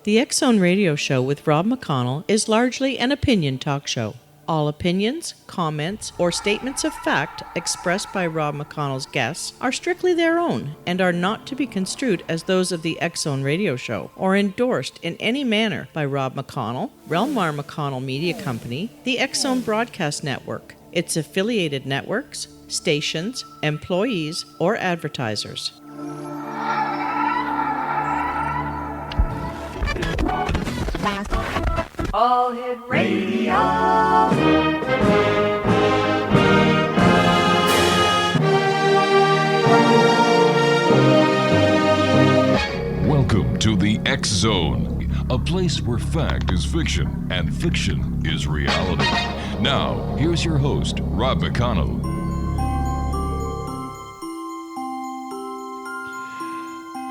The X Zone Radio Show with Rob McConnell is largely an opinion talk show. All opinions, comments, or statements of fact expressed by Rob McConnell's guests are strictly their own and are not to be construed as those of the X Zone Radio Show or endorsed in any manner by Rob McConnell, Relmar McConnell Media Company, the X Zone Broadcast Network, its affiliated networks, stations, employees, or advertisers. All Hit Radio. Welcome to the X Zone, a place where fact is fiction and fiction is reality. Now, here's your host, Rob McConnell.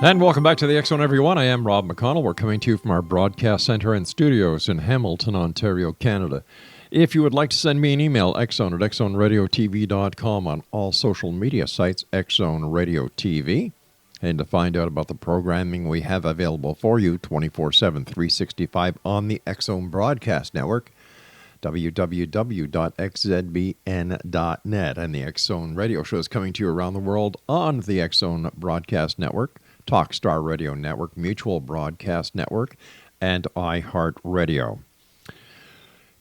And welcome back to the X Zone, everyone. I am Rob McConnell. We're coming to you from our broadcast center and studios in Hamilton, Ontario, Canada. If you would like to send me an email, xzone at xzoneradiotv.com, on all social media sites, Xzone Radio TV. And to find out about the programming we have available for you 24/7, 365 on the X Zone Broadcast Network, www.xzbn.net. And the X Zone Radio Show is coming to you around the world on the X Zone Broadcast Network, Talkstar Radio Network, Mutual Broadcast Network, and iHeartRadio.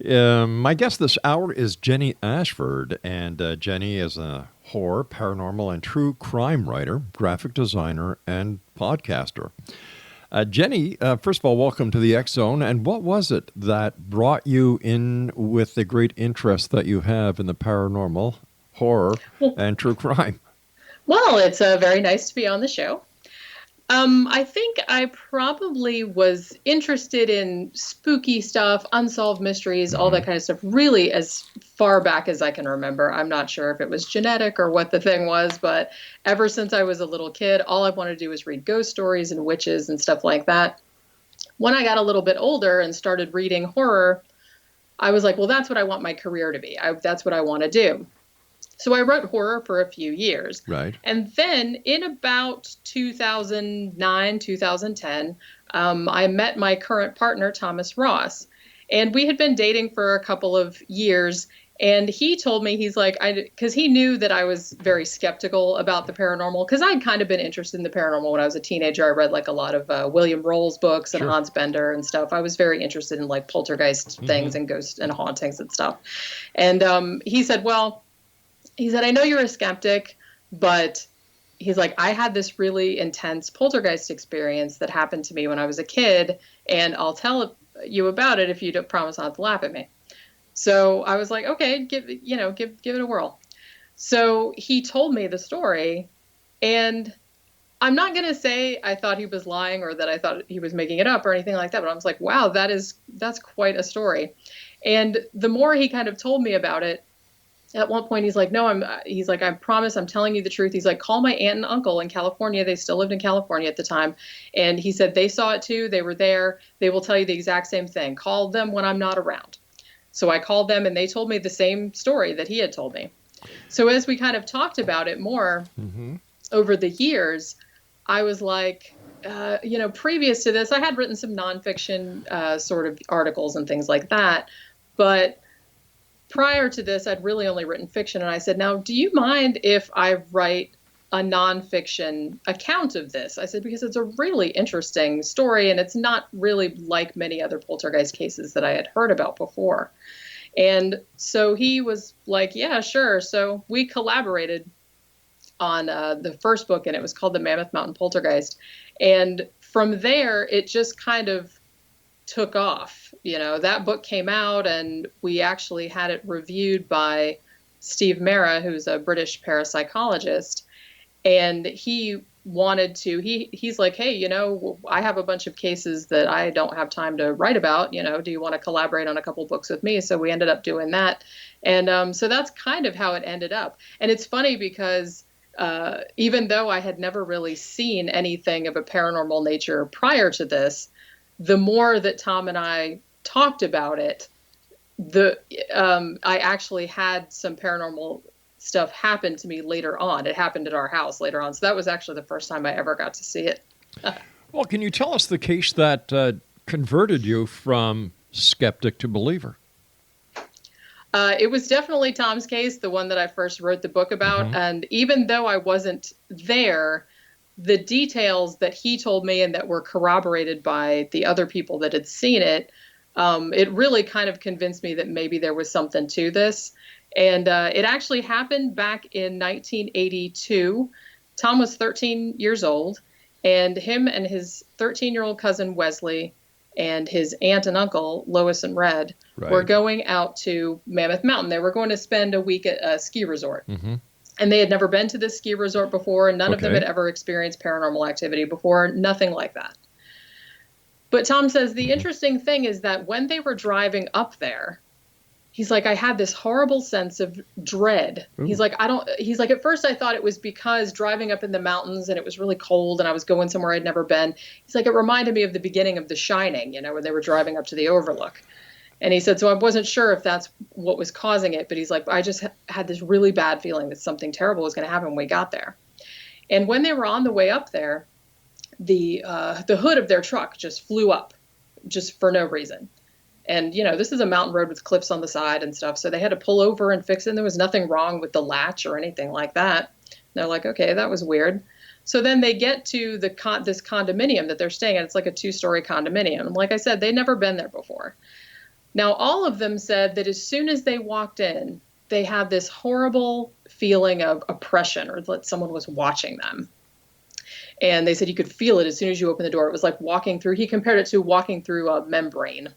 My guest this hour is Jenny Ashford, and Jenny is a horror, paranormal, and true crime writer, graphic designer, and podcaster. Jenny, first of all, welcome to the X Zone, and what was it that brought you in with the great interest that you have in the paranormal, horror, and true crime? Well, it's very nice to be on the show. I think I probably was interested in spooky stuff, unsolved mysteries, all that kind of stuff, really as far back as I can remember. I'm not sure if it was genetic or what the thing was, but ever since I was a little kid, all I wanted to do was read ghost stories and witches and stuff like that. When I got a little bit older and started reading horror, I was like, well, that's what I want my career to be. That's what I want to do. So I wrote horror for a few years. Right. And then in about 2009, 2010, I met my current partner, Thomas Ross. And we had been dating for a couple of years. And he told me, he's like, because he knew that I was very skeptical about the paranormal, because I'd kind of been interested in the paranormal when I was a teenager. I read like a lot of William Roll's books and Hans Bender and stuff. I was very interested in like poltergeist things and ghosts and hauntings and stuff. And he said, I know you're a skeptic, but he's like, I had this really intense poltergeist experience that happened to me when I was a kid, and I'll tell you about it if you don't promise not to laugh at me. So I was like, okay, give it a whirl. So he told me the story, and I'm not going to say I thought he was lying or that I thought he was making it up or anything like that, but I was like, wow, that's quite a story. And the more he kind of told me about it, at one point, he's like, I promise I'm telling you the truth. He's like, call my aunt and uncle in California. They still lived in California at the time. And he said, they saw it too. They were there. They will tell you the exact same thing. Call them when I'm not around. So I called them and they told me the same story that he had told me. So as we kind of talked about it more over the years, I was like, previous to this, I had written some nonfiction sort of articles and things like that. But prior to this, I'd really only written fiction. And I said, now, do you mind if I write a nonfiction account of this? I said, because it's a really interesting story and it's not really like many other poltergeist cases that I had heard about before. And so he was like, yeah, sure. So we collaborated on the first book, and it was called The Mammoth Mountain Poltergeist. And from there, it just kind of took off. That book came out and we actually had it reviewed by Steve Mera, who's a British parapsychologist. And he wanted to, he's like, hey, I have a bunch of cases that I don't have time to write about. Do you want to collaborate on a couple books with me? So we ended up doing that. And so that's kind of how it ended up. And it's funny because even though I had never really seen anything of a paranormal nature prior to this, the more that Tom and I talked about it, I actually had some paranormal stuff happen to me later on. It happened at our house later on. So that was actually the first time I ever got to see it. Well, can you tell us the case that converted you from skeptic to believer? It was definitely Tom's case, the one that I first wrote the book about. Mm-hmm. And even though I wasn't there, the details that he told me and that were corroborated by the other people that had seen it, it really kind of convinced me that maybe there was something to this. And it actually happened back in 1982. Tom was 13 years old, and him and his 13-year-old cousin Wesley and his aunt and uncle, Lois and Red, were going out to Mammoth Mountain. They were going to spend a week at a ski resort. Mm-hmm. And they had never been to this ski resort before. None of them had ever experienced paranormal activity before, nothing like that. But Tom says the interesting thing is that when they were driving up there, he's like, I had this horrible sense of dread. Ooh. He's like, at first I thought it was because driving up in the mountains and it was really cold and I was going somewhere I'd never been. He's like, it reminded me of the beginning of The Shining, when they were driving up to the Overlook. And he said, so I wasn't sure if that's what was causing it, but he's like, I just had this really bad feeling that something terrible was going to happen when we got there. And when they were on the way up there, the hood of their truck just flew up, just for no reason. And, this is a mountain road with cliffs on the side and stuff. So they had to pull over and fix it. And there was nothing wrong with the latch or anything like that. And they're like, okay, that was weird. So then they get to this condominium that they're staying at. It's like a 2-story condominium. And like I said, they'd never been there before. Now, all of them said that as soon as they walked in, they had this horrible feeling of oppression or that someone was watching them. And they said you could feel it as soon as you open the door. It was like walking through, he compared it to walking through a membrane.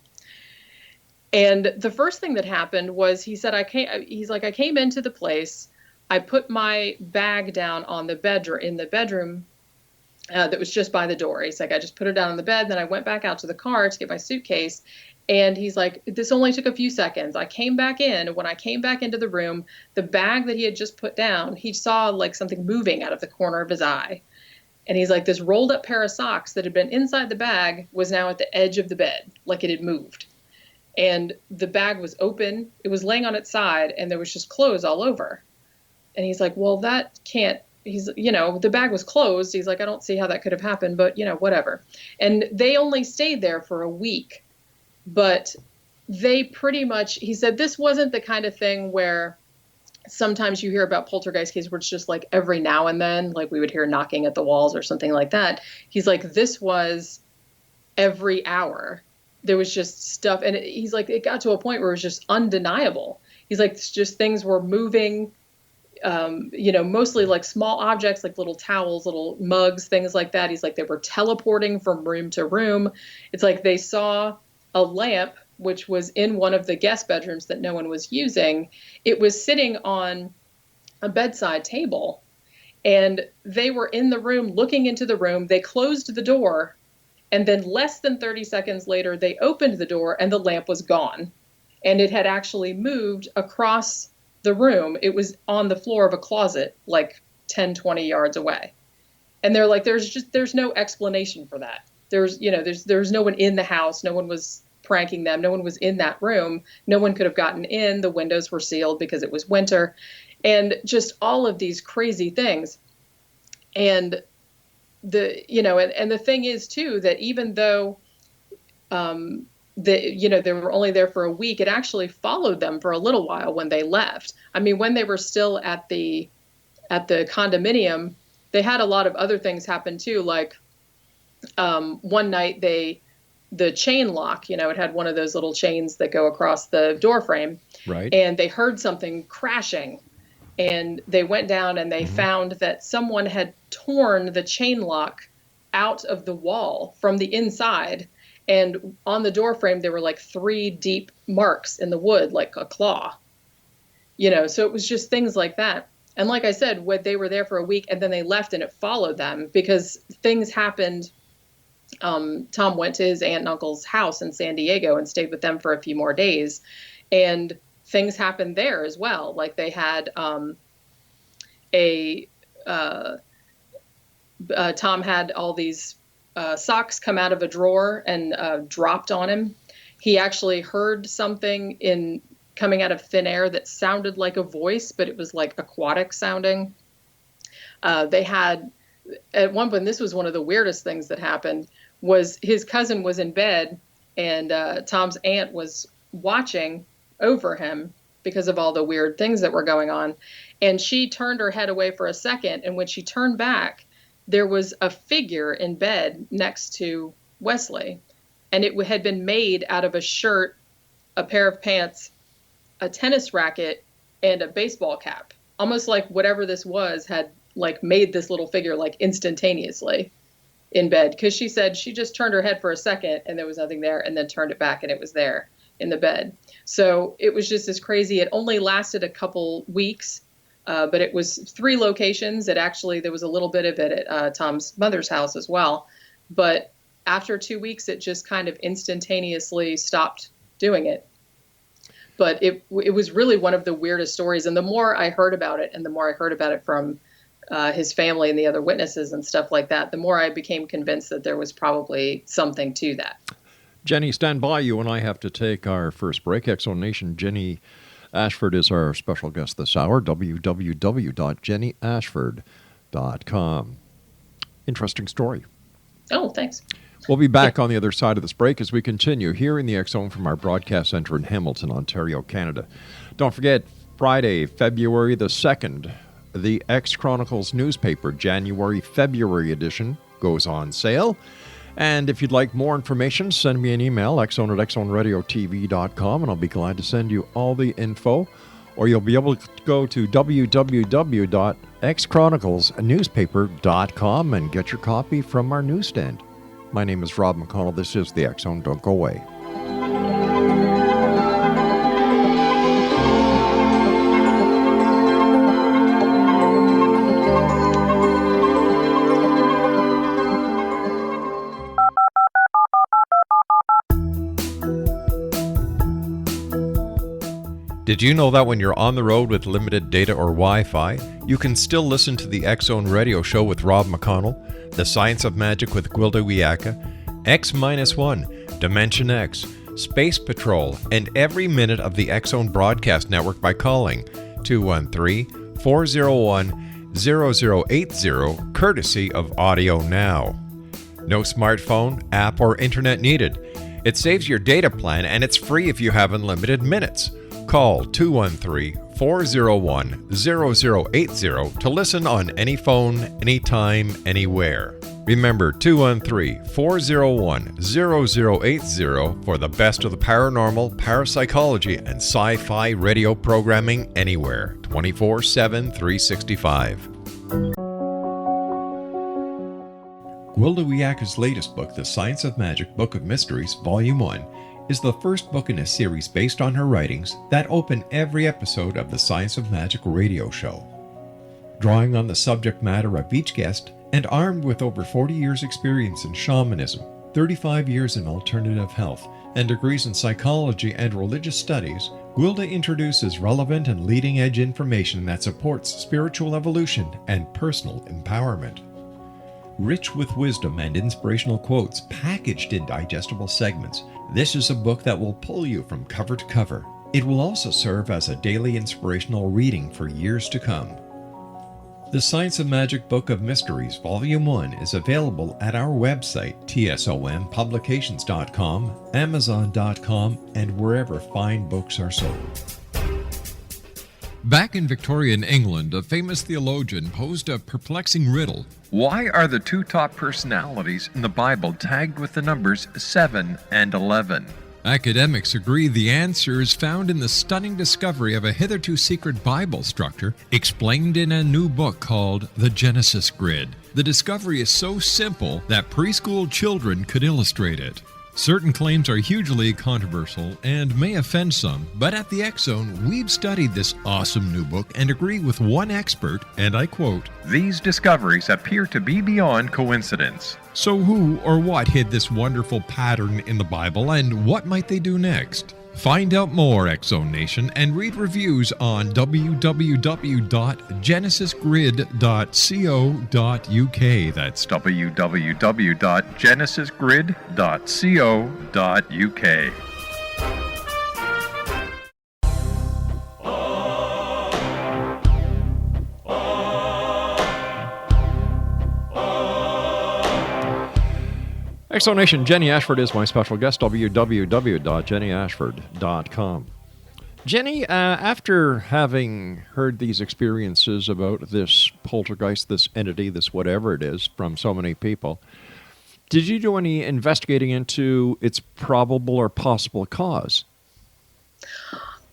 And the first thing that happened was he said, I came into the place, I put my bag down on the bedroom, in the bedroom that was just by the door. He's like, I just put it down on the bed. Then I went back out to the car to get my suitcase. And he's like, this only took a few seconds. I came back in. When I came back into the room, the bag that he had just put down, he saw like something moving out of the corner of his eye. And he's like, this rolled up pair of socks that had been inside the bag was now at the edge of the bed, like it had moved. And the bag was open. It was laying on its side and there was just clothes all over. And he's like, well, that can't, the bag was closed. He's like, I don't see how that could have happened, but whatever. And they only stayed there for a week. But they pretty much, he said, this wasn't the kind of thing where sometimes you hear about poltergeist cases where it's just like every now and then, like we would hear knocking at the walls or something like that. He's like, this was every hour. There was just stuff. And he's like, it got to a point where it was just undeniable. He's like, it's just things were moving, mostly like small objects, like little towels, little mugs, things like that. He's like, they were teleporting from room to room. It's like they saw a lamp, which was in one of the guest bedrooms that no one was using. It was sitting on a bedside table, and they were in the room, looking into the room. They closed the door, and then less than 30 seconds later, they opened the door, and the lamp was gone. And it had actually moved across the room. It was on the floor of a closet, like 10, 20 yards away. And they're like, there's no explanation for that. There's no one in the house. No one was pranking them. No one was in that room. No one could have gotten in. The windows were sealed because it was winter, and just all of these crazy things. And the thing is too, that even though, they were only there for a week, it actually followed them for a little while when they left. I mean, when they were still at the condominium, they had a lot of other things happen too. Like, one night the chain lock, it had one of those little chains that go across the door frame. Right. And they heard something crashing, and they went down and they found that someone had torn the chain lock out of the wall from the inside. And on the door frame, there were like 3 deep marks in the wood, like a claw, so it was just things like that. And like I said, they were there for a week and then they left, and it followed them because things happened. Tom went to his aunt and uncle's house in San Diego and stayed with them for a few more days, and things happened there as well. Like they had Tom had all these socks come out of a drawer and dropped on him. He actually heard something coming out of thin air that sounded like a voice, but it was like aquatic sounding. They had, at one point, this was one of the weirdest things that happened, was his cousin was in bed, and Tom's aunt was watching over him because of all the weird things that were going on. And she turned her head away for a second, and when she turned back, there was a figure in bed next to Wesley, and it had been made out of a shirt, a pair of pants, a tennis racket, and a baseball cap. Almost like whatever this was had like made this little figure like instantaneously in bed, because she said she just turned her head for a second and there was nothing there, and then turned it back and it was there in the bed. So it was just as crazy. It only lasted a couple weeks, but it was 3 locations. There was a little bit of it at Tom's mother's house as well. But after 2 weeks, it just kind of instantaneously stopped doing it. But it was really one of the weirdest stories. And the more I heard about it, and the more I heard about it from his family and the other witnesses and stuff like that, the more I became convinced that there was probably something to that. Jenny, stand by. You and I have to take our first break. X-Zone Nation, Jenny Ashford is our special guest this hour. www.jennyashford.com. Interesting story. Oh, thanks. We'll be back on the other side of this break as we continue here in the X-Zone from our broadcast center in Hamilton, Ontario, Canada. Don't forget, Friday, February the 2nd, the X Chronicles newspaper, January-February edition, goes on sale. And if you'd like more information, send me an email, xzone@xzoneradiotv.com, and I'll be glad to send you all the info. Or you'll be able to go to www.xchroniclesnewspaper.com and get your copy from our newsstand. My name is Rob McConnell. This is the X-Zone. Don't go away. Did you know that when you're on the road with limited data or Wi-Fi, you can still listen to the X-Zone radio show with Rob McConnell, The Science of Magic with Gwilda Wiyaka, X-1, Dimension X, Space Patrol, and every minute of the X-Zone broadcast network by calling 213-401-0080, courtesy of Audio Now. No smartphone, app, or internet needed. It saves your data plan, and it's free if you have unlimited minutes. Call 213-401-0080 to listen on any phone, anytime, anywhere. Remember, 213-401-0080 for the best of the paranormal, parapsychology, and sci-fi radio programming anywhere, 24/7, 365. Gwilda Wiyaka's latest book, The Science of Magic, Book of Mysteries, Volume 1, is the first book in a series based on her writings that open every episode of the Science of Magic radio show. Drawing on the subject matter of each guest and armed with over 40 years' experience in shamanism, 35 years in alternative health, and degrees in psychology and religious studies, Gwilda introduces relevant and leading-edge information that supports spiritual evolution and personal empowerment. Rich with wisdom and inspirational quotes packaged in digestible segments, this is a book that will pull you from cover to cover. It will also serve as a daily inspirational reading for years to come. The Science of Magic Book of Mysteries, Volume 1 is available at our website, tsompublications.com, amazon.com, and wherever fine books are sold. Back in Victorian England, a famous theologian posed a perplexing riddle. Why are the 2 top personalities in the Bible tagged with the numbers 7 and 11? Academics agree the answer is found in the stunning discovery of a hitherto secret Bible structure explained in a new book called The Genesis Grid. The discovery is so simple that preschool children could illustrate it. Certain claims are hugely controversial and may offend some, but at the X-Zone, we've studied this awesome new book and agree with one expert, and I quote, "These discoveries appear to be beyond coincidence." So who or what hid this wonderful pattern in the Bible, and what might they do next? Find out more, X-Zone Nation, and read reviews on www.genesisgrid.co.uk. That's www.genesisgrid.co.uk. XO Nation, Jenny Ashford is my special guest, www.jennyashford.com. Jenny, after having heard these experiences about this poltergeist, this entity, this whatever it is, from so many people, did you do any investigating into its probable or possible cause?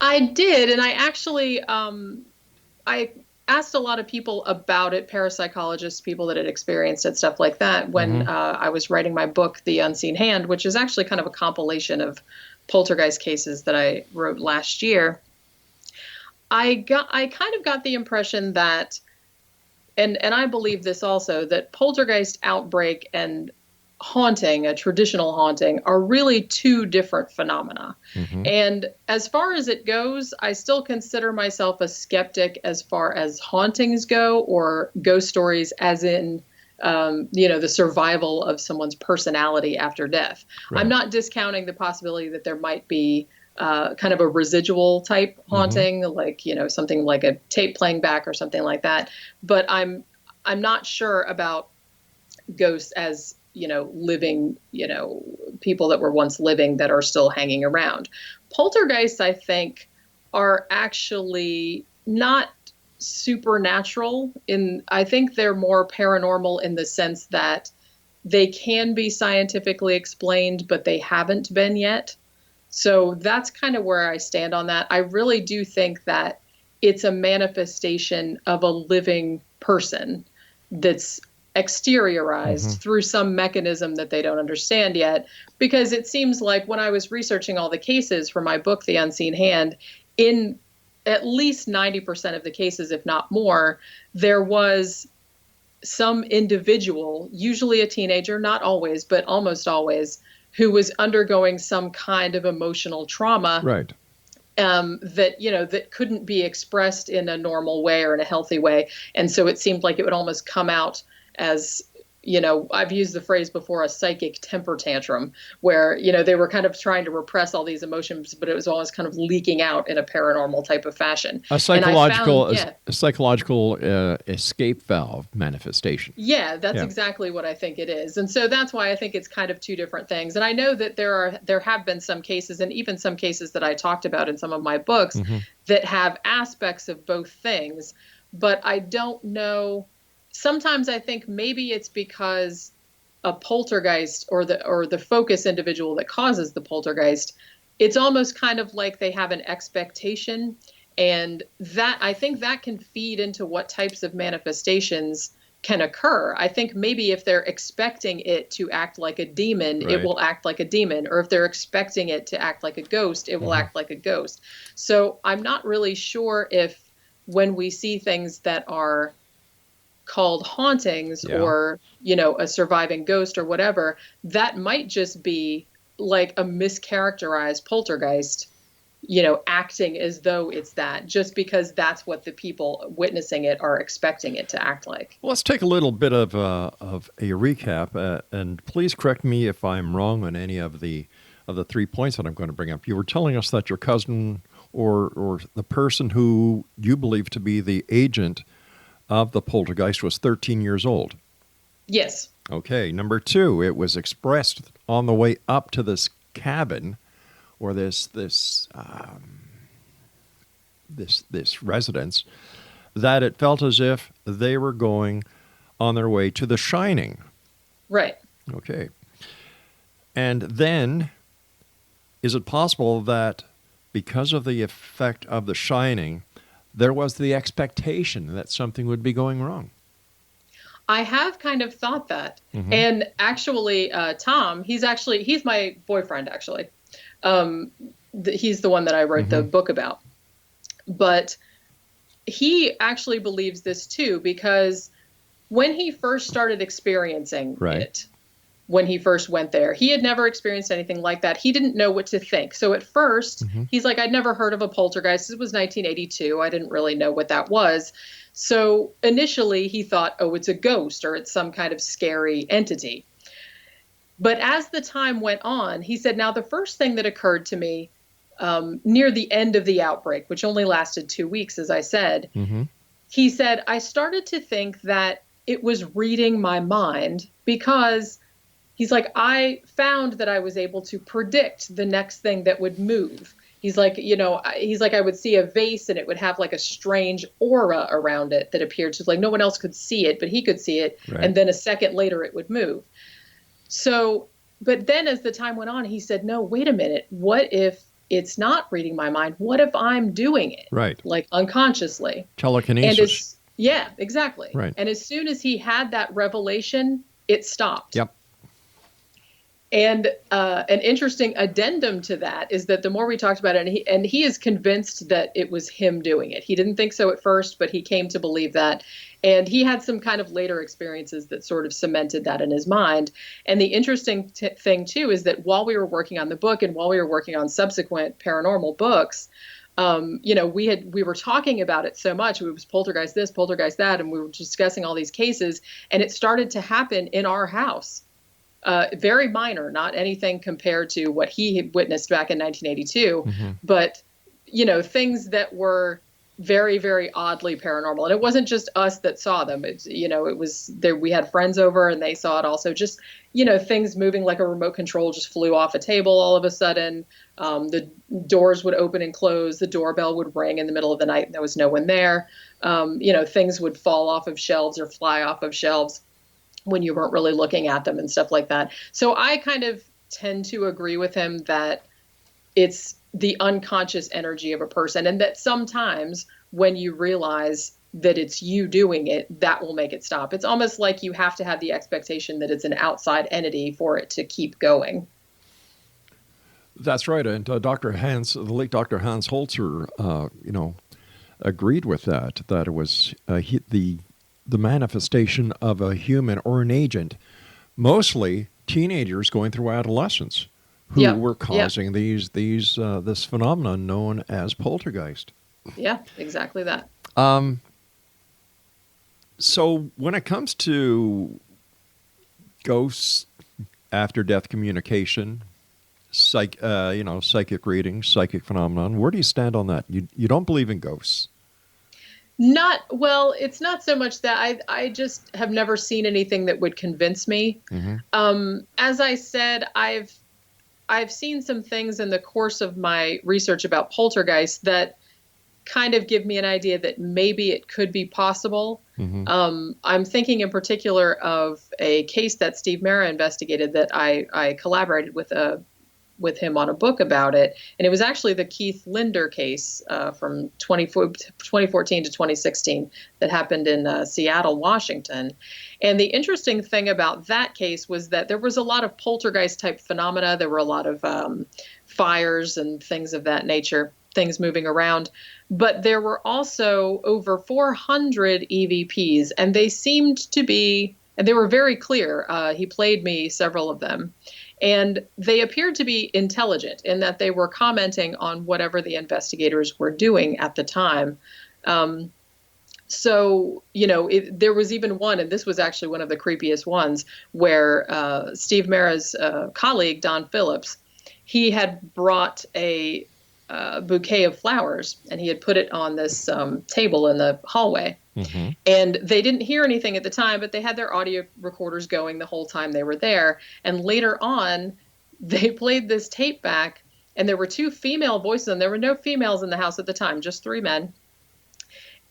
I did, and I actually I asked a lot of people about it, parapsychologists, people that had experienced it, stuff like that, when I was writing my book, The Unseen Hand, which is actually kind of a compilation of poltergeist cases that I wrote last year. I kind of got the impression that, and I believe this also, that poltergeist outbreak and haunting, a traditional haunting, are really two different phenomena. And as far as it goes, I still consider myself a skeptic as far as hauntings go, or ghost stories as in, the survival of someone's personality after death. Right. I'm not discounting the possibility that there might be kind of a residual type haunting, like, something like a tape playing back or something like that. But I'm not sure about ghosts as, living, people that were once living that are still hanging around. Poltergeists, I think, are actually not supernatural. I think they're more paranormal in the sense that they can be scientifically explained, but they haven't been yet. So that's kind of where I stand on that. I really do think that it's a manifestation of a living person that's exteriorized through some mechanism that they don't understand yet. Because it seems like when I was researching all the cases for my book, The Unseen Hand, in at least 90% of the cases, if not more, there was some individual, usually a teenager, not always, but almost always, who was undergoing some kind of emotional trauma. Right. That couldn't be expressed in a normal way or in a healthy way. And so it seemed like it would almost come out as, I've used the phrase before, a psychic temper tantrum, where, they were kind of trying to repress all these emotions, but it was always kind of leaking out in a paranormal type of fashion. A psychological escape valve manifestation. Yeah, that's exactly what I think it is. And so that's why I think it's kind of two different things. And I know that there have been some cases, and even some cases that I talked about in some of my books, that have aspects of both things, but I don't know. Sometimes I think maybe it's because a poltergeist or the focus individual that causes the poltergeist, it's almost kind of like they have an expectation, and that I think that can feed into what types of manifestations can occur. I think maybe if they're expecting it to act like a demon, it will act like a demon, or if they're expecting it to act like a ghost, it will act like a ghost. So I'm not really sure if when we see things that are called hauntings or, a surviving ghost or whatever, that might just be like a mischaracterized poltergeist, acting as though it's that, just because that's what the people witnessing it are expecting it to act like. Well, let's take a little bit of a recap, and please correct me if I'm wrong on any of the 3 points that I'm going to bring up. You were telling us that your cousin or the person who you believe to be the agent of the poltergeist was 13 years old. Yes. Okay. Number 2, it was expressed on the way up to this cabin, or this residence, that it felt as if they were going on their way to The Shining. Right. Okay. And then, is it possible that because of the effect of The Shining, there was the expectation that something would be going wrong? I have kind of thought that. And actually, Tom, he's my boyfriend, actually. He's the one that I wrote the book about. But he actually believes this too, because when he first started experiencing it, when he first went there, he had never experienced anything like that. He didn't know what to think. So at first, he's like, I'd never heard of a poltergeist. It was 1982. I didn't really know what that was. So initially he thought, oh, it's a ghost or it's some kind of scary entity. But as the time went on, he said, now the first thing that occurred to me near the end of the outbreak, which only lasted 2 weeks, as I said, he said, I started to think that it was reading my mind, because he's like, I found that I was able to predict the next thing that would move. He's like, I would see a vase and it would have like a strange aura around it that appeared to, like, no one else could see it, but he could see it. Right. And then a second later it would move. So, but then as the time went on, he said, no, wait a minute. What if it's not reading my mind? What if I'm doing it? Right. Like unconsciously. Telekinesis. Yeah, exactly. Right. And as soon as he had that revelation, it stopped. Yep. And an interesting addendum to that is that the more we talked about it, and he is convinced that it was him doing it. He didn't think so at first, but he came to believe that. And he had some kind of later experiences that sort of cemented that in his mind. And the interesting thing, too, is that while we were working on the book and while we were working on subsequent paranormal books, we were talking about it so much. It was poltergeist this, poltergeist that, and we were discussing all these cases. And it started to happen in our house. Very minor, not anything compared to what he had witnessed back in 1982, but, things that were very, very oddly paranormal. And it wasn't just us that saw them. It was there. We had friends over and they saw it also. Just, things moving like a remote control just flew off a table all of a sudden. The doors would open and close. The doorbell would ring in the middle of the night and there was no one there. Things would fall off of shelves or fly off of shelves when you weren't really looking at them and stuff like that. So I kind of tend to agree with him that it's the unconscious energy of a person, and that sometimes when you realize that it's you doing it, that will make it stop. It's almost like you have to have the expectation that it's an outside entity for it to keep going. That's right. And the late Dr. Hans Holzer, agreed with that it was the manifestation of a human or an agent, mostly teenagers going through adolescence, who were causing this phenomenon known as poltergeist. Yeah, exactly that. So when it comes to ghosts, after-death communication, psychic readings, psychic phenomenon, where do you stand on that? You don't believe in ghosts? It's not so much that I just have never seen anything that would convince me. As I said, I've seen some things in the course of my research about poltergeist that kind of give me an idea that maybe it could be possible. I'm thinking in particular of a case that Steve Mera investigated that I collaborated with him on a book about it. And it was actually the Keith Linder case from 2014 to 2016 that happened in Seattle, Washington. And the interesting thing about that case was that there was a lot of poltergeist type phenomena. There were a lot of fires and things of that nature, things moving around. But there were also over 400 EVPs, and they seemed to be, and they were very clear. He played me several of them. And they appeared to be intelligent in that they were commenting on whatever the investigators were doing at the time. There was even one, and this was actually one of the creepiest ones, where Steve Mera's colleague, Don Phillips, he had brought a bouquet of flowers, and he had put it on this table in the hallway. And they didn't hear anything at the time, but they had their audio recorders going the whole time they were there. And later on, they played this tape back, and there were two female voices, and there were no females in the house at the time, just three men.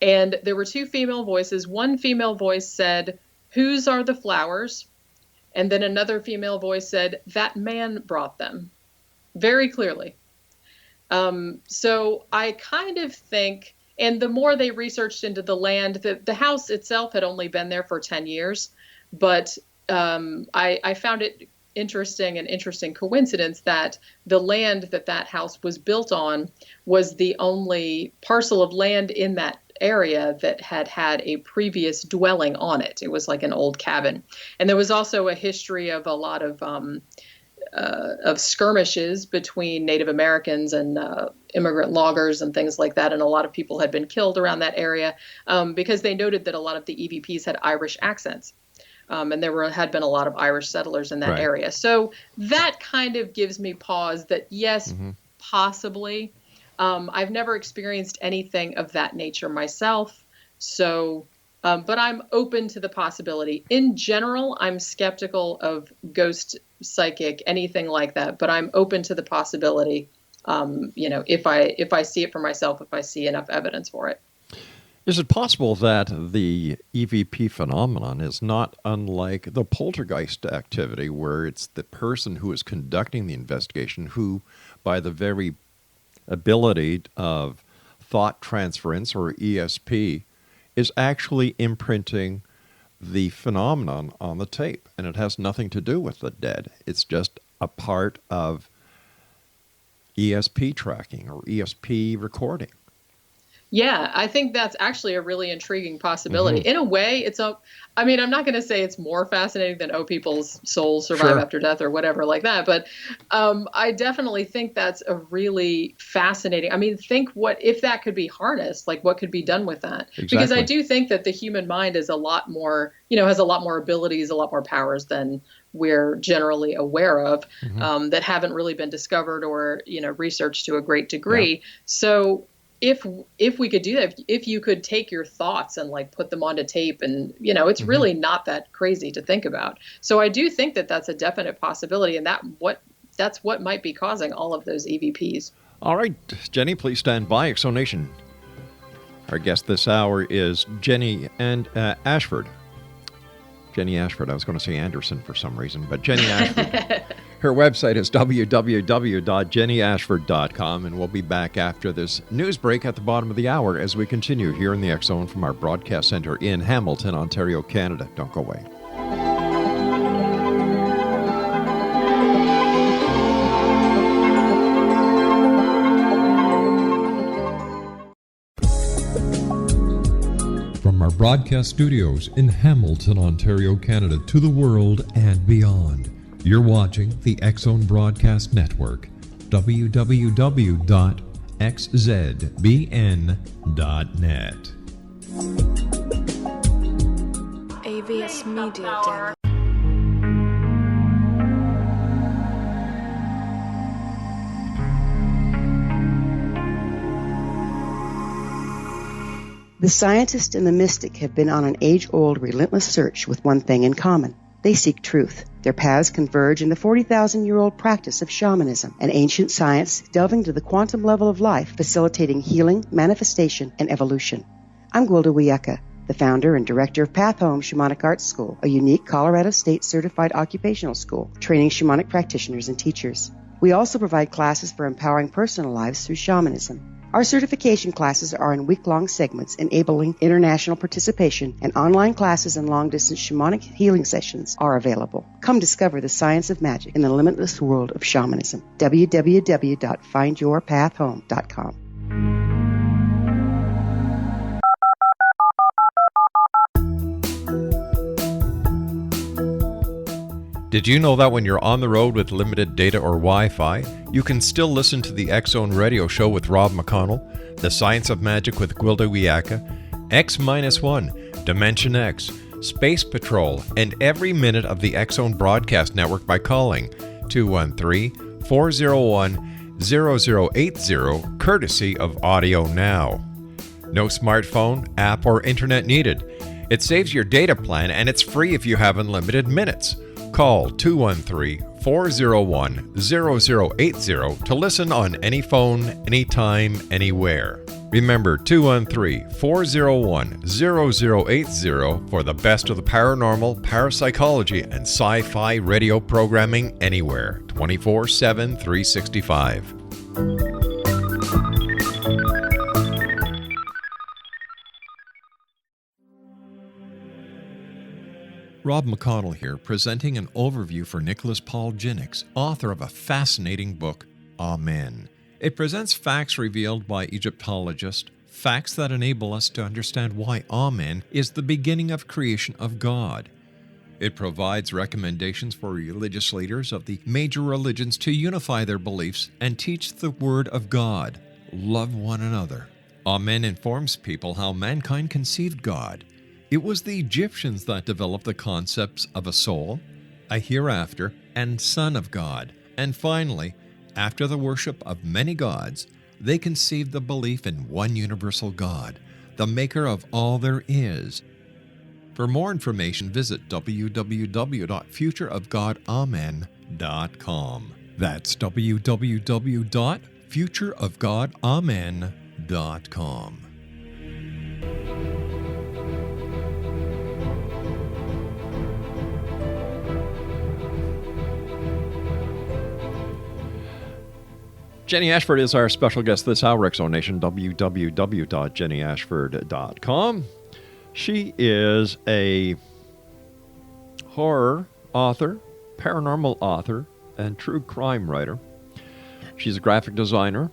And there were two female voices. One female voice said, "Whose are the flowers?" And then another female voice said, "That man brought them," very clearly. So I kind of think, and the more they researched into the land, the house itself had only been there for 10 years, but I found it interesting coincidence that the land that house was built on was the only parcel of land in that area that had a previous dwelling on it. It was like an old cabin. And there was also a history of a lot of skirmishes between Native Americans and immigrant loggers and things like that. And a lot of people had been killed around that area because they noted that a lot of the EVPs had Irish accents. And there had been a lot of Irish settlers in that area. So that kind of gives me pause that, yes, possibly. I've never experienced anything of that nature myself. So But I'm open to the possibility. In general, I'm skeptical of ghost, psychic, anything like that. But I'm open to the possibility. If I see it for myself, if I see enough evidence for it. Is it possible that the EVP phenomenon is not unlike the poltergeist activity, where it's the person who is conducting the investigation who, by the very ability of thought transference, or ESP, is actually imprinting the phenomenon on the tape, and it has nothing to do with the dead. It's just a part of ESP tracking or ESP recording. Yeah, I think that's actually a really intriguing possibility. In a way, I'm not going to say it's more fascinating than, people's souls survive after death or whatever like that. But I definitely think that's a really fascinating. I mean, think what if that could be harnessed, like what could be done with that? Exactly. Because I do think that the human mind is a lot more, has a lot more abilities, a lot more powers than we're generally aware of, that haven't really been discovered or, researched to a great degree. Yeah. So if we could do that, if you could take your thoughts and like put them onto tape, and it's really not that crazy to think about. So I do think that that's a definite possibility, and that's what might be causing all of those EVPs. All right, Jenny, please stand by. Exonation. Our guest this hour is Jenny and Ashford. Jenny Ashford. I was going to say Anderson for some reason, but Jenny Ashford. Her website is www.jennyashford.com, and we'll be back after this news break at the bottom of the hour as we continue here in the X Zone from our broadcast center in Hamilton, Ontario, Canada. Don't go away. From our broadcast studios in Hamilton, Ontario, Canada, to the world and beyond. You're watching the X Zone Broadcast Network, www.xzbn.net. AVS Media Den. The scientist and the mystic have been on an age-old, relentless search with one thing in common. They seek truth. Their paths converge in the 40,000-year-old practice of shamanism, an ancient science delving to the quantum level of life, facilitating healing, manifestation, and evolution. I'm Gwilda Wiyaka, the founder and director of Path Home Shamanic Arts School, a unique Colorado State certified occupational school training shamanic practitioners and teachers. We also provide classes for empowering personal lives through shamanism. Our certification classes are in week-long segments enabling international participation, and online classes and long-distance shamanic healing sessions are available. Come discover the science of magic in the limitless world of shamanism. www.findyourpathhome.com. Did you know that when you're on the road with limited data or Wi-Fi, you can still listen to the X Zone Radio Show with Rob McConnell, The Science of Magic with Gwilda Wiyaka, X-1, Dimension X, Space Patrol, and every minute of the X Zone Broadcast Network by calling 213-401-0080, courtesy of Audio Now. No smartphone, app, or internet needed. It saves your data plan, and it's free if you have unlimited minutes. Call 213-401-0080 to listen on any phone, anytime, anywhere. Remember 213-401-0080 for the best of the paranormal, parapsychology, and sci-fi radio programming anywhere, 24/7, 365. Rob McConnell here, presenting an overview for Nicholas Paul Jennings, author of a fascinating book, Amen. It presents facts revealed by Egyptologists, facts that enable us to understand why Amen is the beginning of creation of God. It provides recommendations for religious leaders of the major religions to unify their beliefs and teach the Word of God. Love one another. Amen informs people how mankind conceived God. It was the Egyptians that developed the concepts of a soul, a hereafter, and Son of God. And finally, after the worship of many gods, they conceived the belief in one universal God, the maker of all there is. For more information, visit www.futureofgodamen.com. That's www.futureofgodamen.com. Jenny Ashford is our special guest this hour, X-Zone Nation, www.jennyashford.com. She is a horror author, paranormal author, and true crime writer. She's a graphic designer,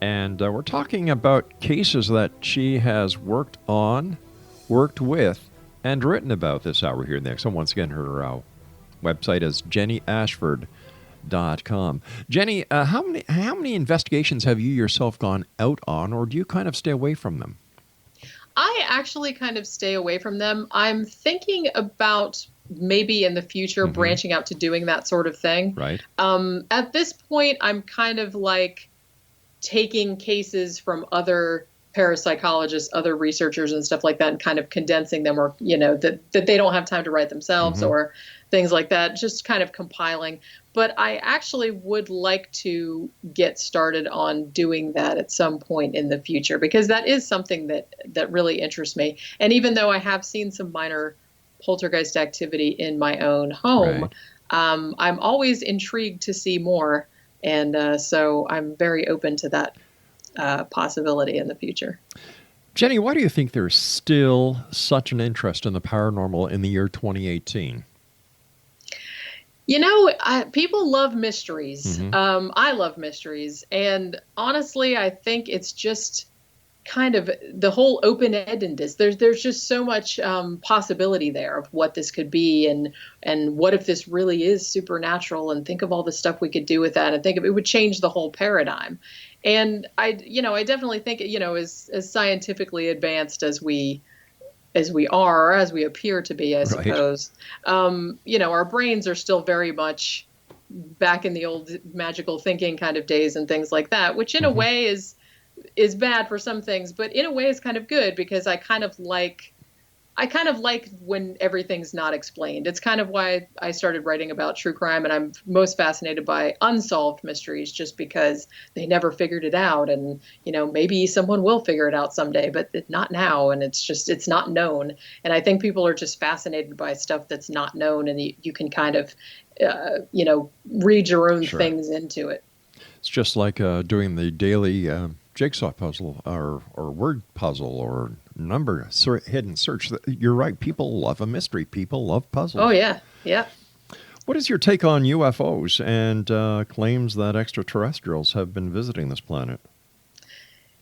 and we're talking about cases that she has worked on, worked with, and written about this hour here next. And once again, her website is jennyashford.com. Jenny, how many investigations have you yourself gone out on, or do you kind of stay away from them? I actually kind of stay away from them. I'm thinking about maybe in the future branching out to doing that sort of thing. Right. At this point, I'm kind of like taking cases from other parapsychologists, other researchers and stuff like that, and kind of condensing them, or, that they don't have time to write themselves or things like that, just kind of compiling. But I actually would like to get started on doing that at some point in the future, because that is something that really interests me. And even though I have seen some minor poltergeist activity in my own home, I'm always intrigued to see more. And so I'm very open to that possibility in the future. Jenny, why do you think there's still such an interest in the paranormal in the year 2018? People love mysteries. I love mysteries. And honestly, I think it's just kind of the whole open-endedness. There's just so much possibility there of what this could be, and what if this really is supernatural, and think of all the stuff we could do with that, and think of it would change the whole paradigm. And I definitely think, as scientifically advanced as we are, or as we appear to be, I suppose, our brains are still very much back in the old magical thinking kind of days and things like that, which in a way is bad for some things, but in a way is kind of good, because I kind of like when everything's not explained. It's kind of why I started writing about true crime, and I'm most fascinated by unsolved mysteries, just because they never figured it out. And, maybe someone will figure it out someday, but not now. And it's not known. And I think people are just fascinated by stuff that's not known, and you can kind of, read your own things into it. It's just like doing the daily jigsaw puzzle or word puzzle or number hidden search. You're right. People love a mystery. People love puzzles. Oh, yeah. Yeah. What is your take on UFOs and claims that extraterrestrials have been visiting this planet?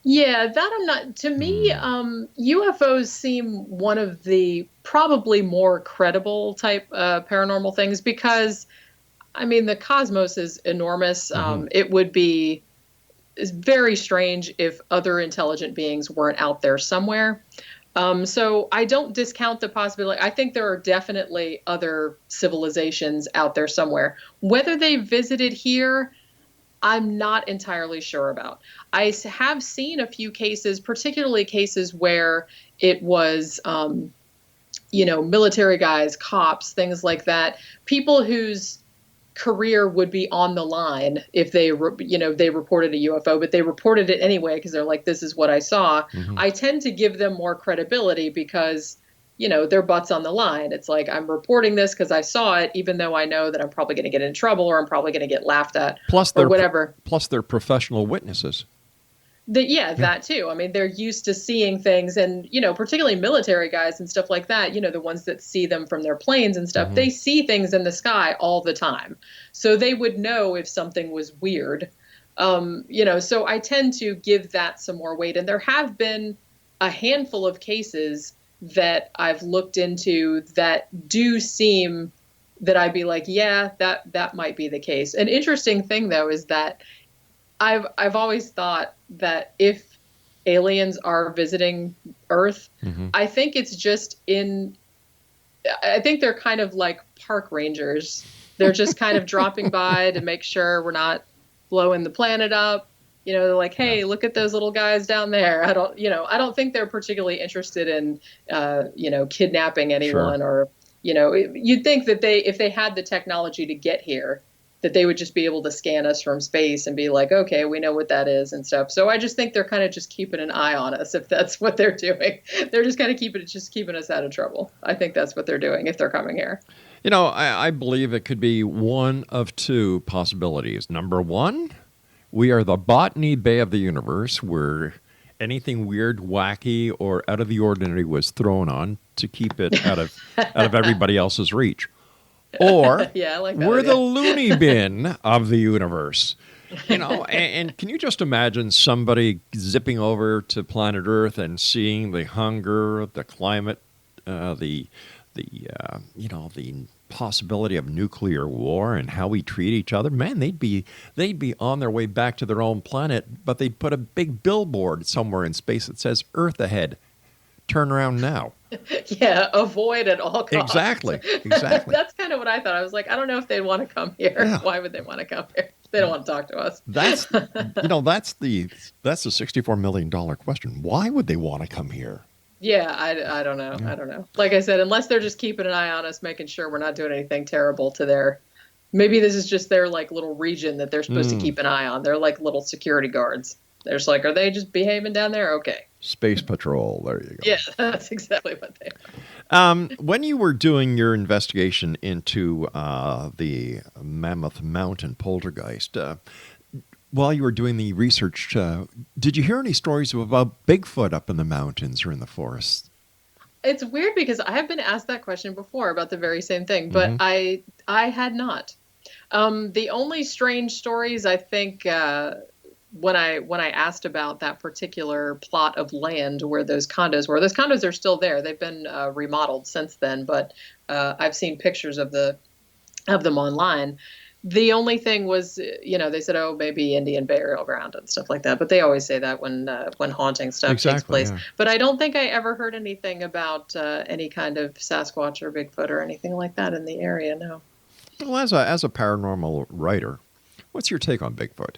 Yeah, that I'm not. To me, UFOs seem one of the probably more credible type paranormal things, because, the cosmos is enormous. It would be very strange if other intelligent beings weren't out there somewhere. So I don't discount the possibility. I think there are definitely other civilizations out there somewhere. Whether they visited here, I'm not entirely sure about. I have seen a few cases, particularly cases where it was, military guys, cops, things like that, people whose career would be on the line if they reported a UFO, but they reported it anyway because they're like, this is what I saw. I tend to give them more credibility because, their butt's on the line. It's like, I'm reporting this because I saw it, even though I know that I'm probably going to get in trouble, or I'm probably going to get laughed at, or whatever. Plus they're professional witnesses. That too. They're used to seeing things, and, particularly military guys and stuff like that, the ones that see them from their planes and stuff, they see things in the sky all the time. So they would know if something was weird. So I tend to give that some more weight. And there have been a handful of cases that I've looked into that do seem that I'd be like, yeah, that might be the case. An interesting thing, though, is that I've always thought that if aliens are visiting Earth, I think it's just I think they're kind of like park rangers. They're just kind of dropping by to make sure we're not blowing the planet up. They're like, hey, look at those little guys down there. I don't think they're particularly interested in, kidnapping anyone Sure. or, you'd think that if they had the technology to get here, that they would just be able to scan us from space and be like, okay, we know what that is and stuff. So I just think they're kind of just keeping an eye on us if that's what they're doing. They're just kind of keeping us out of trouble. I think that's what they're doing if they're coming here. I believe it could be one of two possibilities. Number one, we are the botany bay of the universe where anything weird, wacky, or out of the ordinary was thrown on to keep it out of everybody else's reach. Or Yeah, I like that we're idea. the loony bin of the universe. And can you just imagine somebody zipping over to planet Earth and seeing the hunger, the climate, the possibility of nuclear war and how we treat each other? Man, they'd be on their way back to their own planet, but they'd put a big billboard somewhere in space that says "Earth ahead. Turn around now." Yeah, avoid at all costs. Exactly. That's kind of what I thought. I was like, I don't know if they'd want to come here. Yeah. Why would they want to come here? They don't want to talk to us. That's that's the $64 million question. Why would they want to come here? Yeah, I don't know. I don't know. Like I said, unless they're just keeping an eye on us, making sure we're not doing anything terrible to their. Maybe this is just their like little region that they're supposed to keep an eye on. They're like little security guards. They're just like, are they just behaving down there? Okay. Space Patrol. There you go. Yeah, that's exactly what they are. When you were doing your investigation into the Mammoth Mountain Poltergeist, while you were doing the research, did you hear any stories about Bigfoot up in the mountains or in the forests? It's weird because I have been asked that question before about the very same thing, but I had not. The only strange stories, I think, when I asked about that particular plot of land where those condos are still there. They've been remodeled since then, but I've seen pictures of them online. The only thing was, they said, oh, maybe Indian burial ground and stuff like that. But they always say that when haunting stuff takes place. Yeah. But I don't think I ever heard anything about any kind of Sasquatch or Bigfoot or anything like that in the area. No. Well, as a paranormal writer, what's your take on Bigfoot?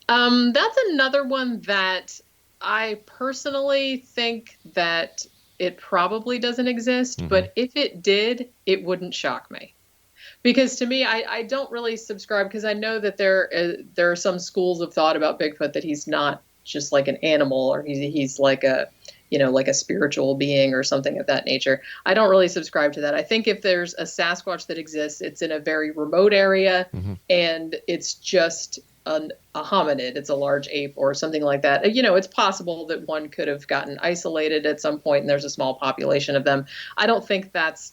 That's another one that I personally think that it probably doesn't exist. But if it did, it wouldn't shock me. Because to me, I don't really subscribe, because I know that there are some schools of thought about Bigfoot that he's not just like an animal, or he's like a spiritual being or something of that nature. I don't really subscribe to that. I think if there's a Sasquatch that exists, it's in a very remote area and it's just a hominid. It's a large ape or something like that. It's possible that one could have gotten isolated at some point and there's a small population of them. I don't think that's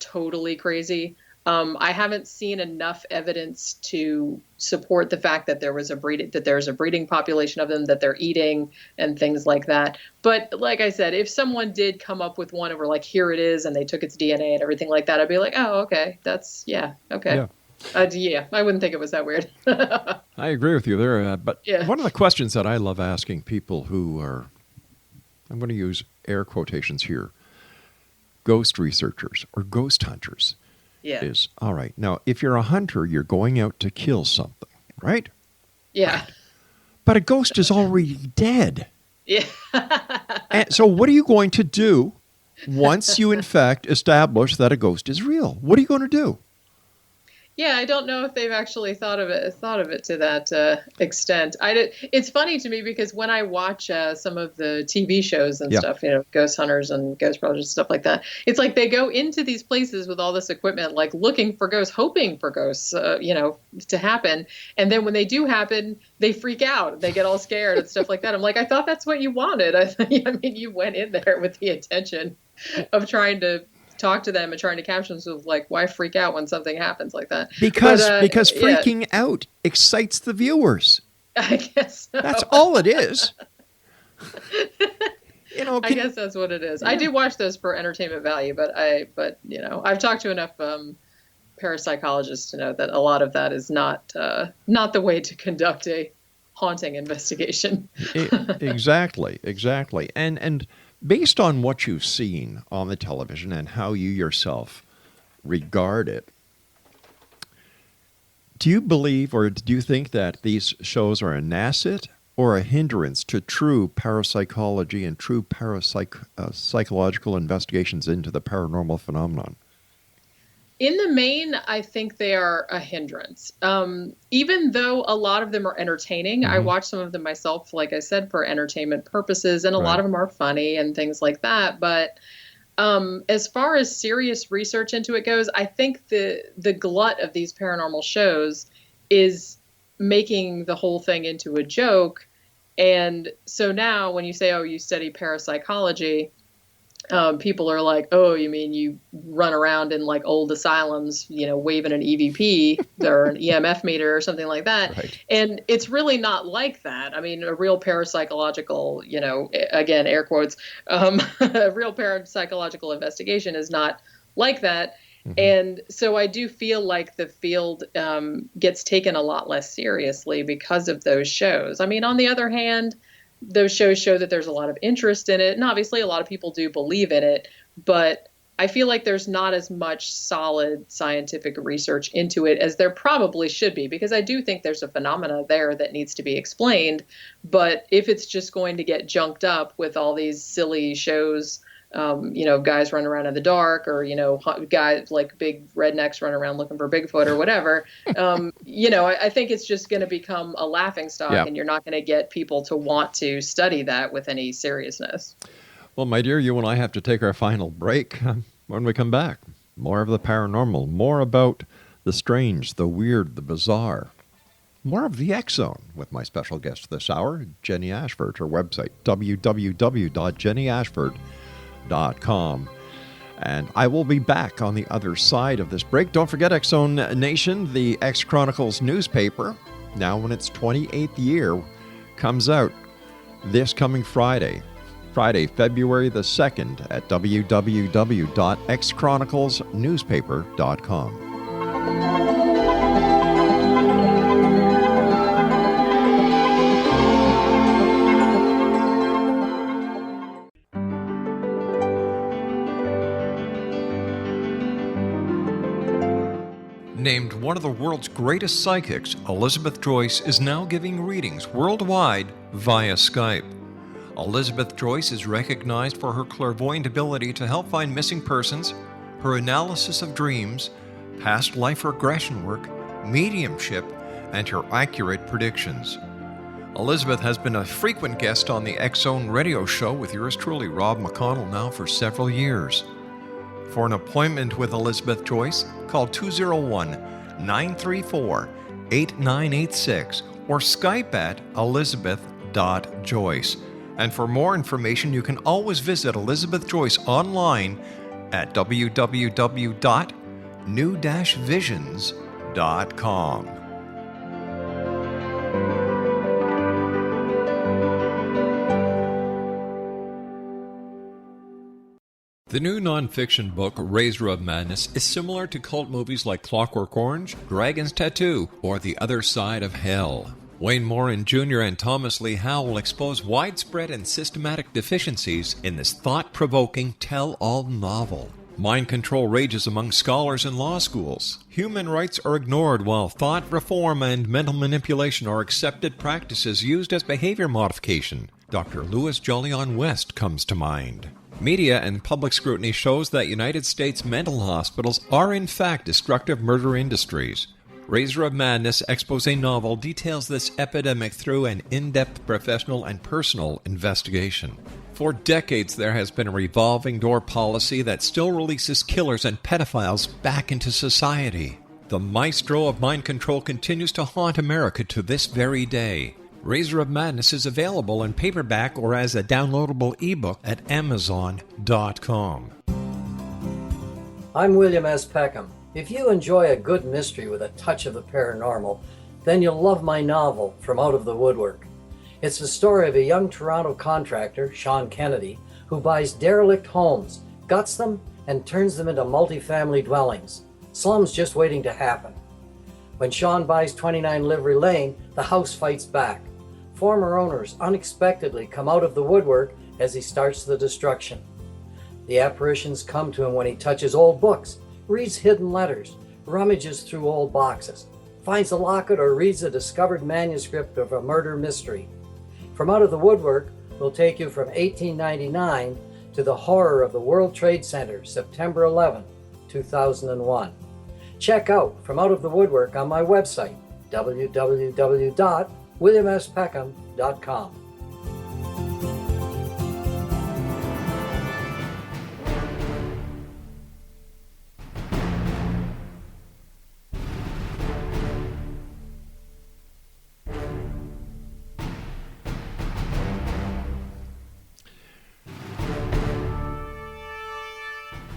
totally crazy. I haven't seen enough evidence to support the fact that there's a breeding population of them that they're eating and things like that. But like I said, if someone did come up with one and were like, here it is, and they took its DNA and everything like that, I'd be like, oh, okay, okay. Yeah. I wouldn't think it was that weird. I agree with you there. But one of the questions that I love asking people who are, I'm going to use air quotations here, ghost researchers or ghost hunters, is, all right, now, if you're a hunter, you're going out to kill something, right? Yeah. But a ghost is already dead. Yeah. And so what are you going to do once you, in fact, establish that a ghost is real? What are you going to do? Yeah, I don't know if they've actually thought of it to that extent. It's funny to me because when I watch some of the TV shows and stuff, ghost hunters and ghost projects and stuff like that, it's like they go into these places with all this equipment, like looking for ghosts, hoping for ghosts, to happen. And then when they do happen, they freak out. They get all scared and stuff like that. I'm like, I thought that's what you wanted. I mean, you went in there with the intention of trying to talk to them and trying to capture them. So like, why freak out when something happens like that? Because freaking out excites the viewers. I guess so. That's all it is. I guess that's what it is. Yeah. I do watch those for entertainment value, but I've talked to enough parapsychologists to know that a lot of that is not the way to conduct a haunting investigation. Exactly. And based on what you've seen on the television and how you yourself regard it, Do you believe or do you think that these shows are an asset or a hindrance to true parapsychology and true psychological investigations into the paranormal phenomenon? In the main, I think they are a hindrance. Even though a lot of them are entertaining, I watch some of them myself, like I said, for entertainment purposes, and a lot of them are funny and things like that. But as far as serious research into it goes, I think the glut of these paranormal shows is making the whole thing into a joke. And so now when you say, oh, you study parapsychology, people are like, oh, you mean you run around in like old asylums, waving an EVP or an EMF meter or something like that. Right. And it's really not like that. I mean, a real parapsychological, again, air quotes, a real parapsychological investigation is not like that. And so I do feel like the field gets taken a lot less seriously because of those shows. I mean, on the other hand, those shows show that there's a lot of interest in it. And obviously a lot of people do believe in it, but I feel like there's not as much solid scientific research into it as there probably should be, because I do think there's a phenomena there that needs to be explained. But if it's just going to get junked up with all these silly shows, guys run around in the dark, or, guys like big rednecks run around looking for Bigfoot or whatever. I think it's just going to become a laughingstock, and you're not going to get people to want to study that with any seriousness. Well, my dear, you and I have to take our final break. When we come back, more of the paranormal, more about the strange, the weird, the bizarre. More of the X Zone with my special guest this hour, Jenny Ashford. Her website, www.jennyashford.com. And I will be back on the other side of this break. Don't forget, X Zone Nation, the X Chronicles newspaper, now in its 28th year, comes out this coming Friday, February the 2nd at www.xchroniclesnewspaper.com. Named one of the world's greatest psychics, Elizabeth Joyce is now giving readings worldwide via Skype. Elizabeth Joyce is recognized for her clairvoyant ability to help find missing persons, her analysis of dreams, past life regression work, mediumship, and her accurate predictions. Elizabeth has been a frequent guest on the X Zone radio show with yours truly, Rob McConnell, now for several years. For an appointment with Elizabeth Joyce, call 201-934-8986 or Skype at elizabeth.joyce. And for more information, you can always visit Elizabeth Joyce online at www.new-visions.com. The new nonfiction book, Razor of Madness, is similar to cult movies like Clockwork Orange, Dragon's Tattoo, or The Other Side of Hell. Wayne Morin Jr. and Thomas Lee Howe will expose widespread and systematic deficiencies in this thought-provoking tell-all novel. Mind control rages among scholars in law schools. Human rights are ignored while thought reform and mental manipulation are accepted practices used as behavior modification. Dr. Louis Jolyon West comes to mind. Media and public scrutiny shows that United States mental hospitals are in fact destructive murder industries. Razor of Madness expose novel details this epidemic through an in-depth professional and personal investigation. For decades, there has been a revolving door policy that still releases killers and pedophiles back into society. The maestro of mind control continues to haunt America to this very day. Razor of Madness is available in paperback or as a downloadable ebook at Amazon.com. I'm William S. Peckham. If you enjoy a good mystery with a touch of the paranormal, then you'll love my novel, From Out of the Woodwork. It's the story of a young Toronto contractor, Sean Kennedy, who buys derelict homes, guts them, and turns them into multifamily dwellings. Slums just waiting to happen. When Sean buys 29 Livery Lane, the house fights back. Former owners unexpectedly come out of the woodwork as he starts the destruction. The apparitions come to him when he touches old books, reads hidden letters, rummages through old boxes. finds a locket or reads a discovered manuscript of a murder mystery. From Out of the Woodwork will take you from 1899 to the horror of the World Trade Center, September 11, 2001. Check out From Out of the Woodwork on my website, www.williamspeckham.com.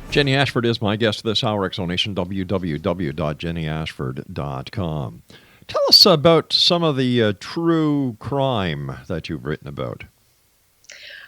Jenny Ashford is my guest this hour. Explanation, www.jennyashford.com. Tell us about some of the true crime that you've written about.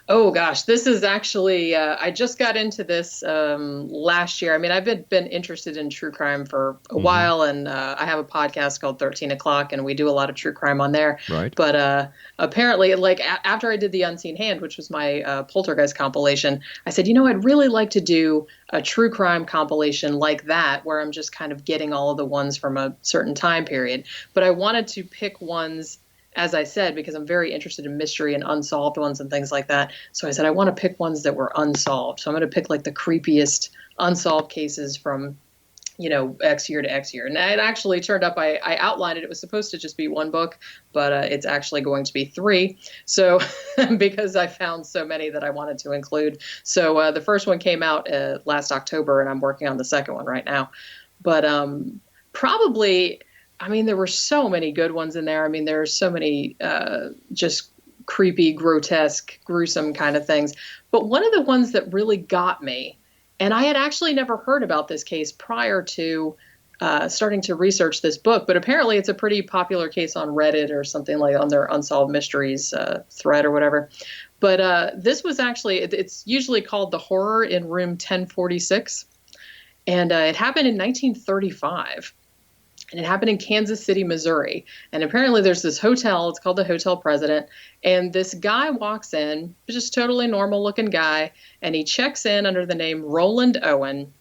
Oh gosh, this is actually, I just got into this last year. I mean, I've been interested in true crime for a while, and I have a podcast called 13 O'Clock, and we do a lot of true crime on there. Right. But apparently, like after I did The Unseen Hand, which was my Poltergeist compilation, I said, I'd really like to do a true crime compilation like that, where I'm just kind of getting all of the ones from a certain time period. But I wanted to pick ones, as I said, because I'm very interested in mystery and unsolved ones and things like that. So I said, I want to pick ones that were unsolved. So I'm going to pick like the creepiest unsolved cases from, X year to X year. And it actually turned up, I outlined it. It was supposed to just be one book, but it's actually going to be 3. So because I found so many that I wanted to include. So the first one came out last October, and I'm working on the second one right now. But probably, there were so many good ones in there. There are so many just creepy, grotesque, gruesome kind of things. But one of the ones that really got me, and I had actually never heard about this case prior to starting to research this book, but apparently it's a pretty popular case on Reddit or something, like on their Unsolved Mysteries thread or whatever. But this was actually, it's usually called The Horror in Room 1046. And it happened in 1935. And it happened in Kansas City, Missouri. And apparently there's this hotel, it's called the Hotel President. And this guy walks in, just totally normal looking guy. And he checks in under the name Roland Owen.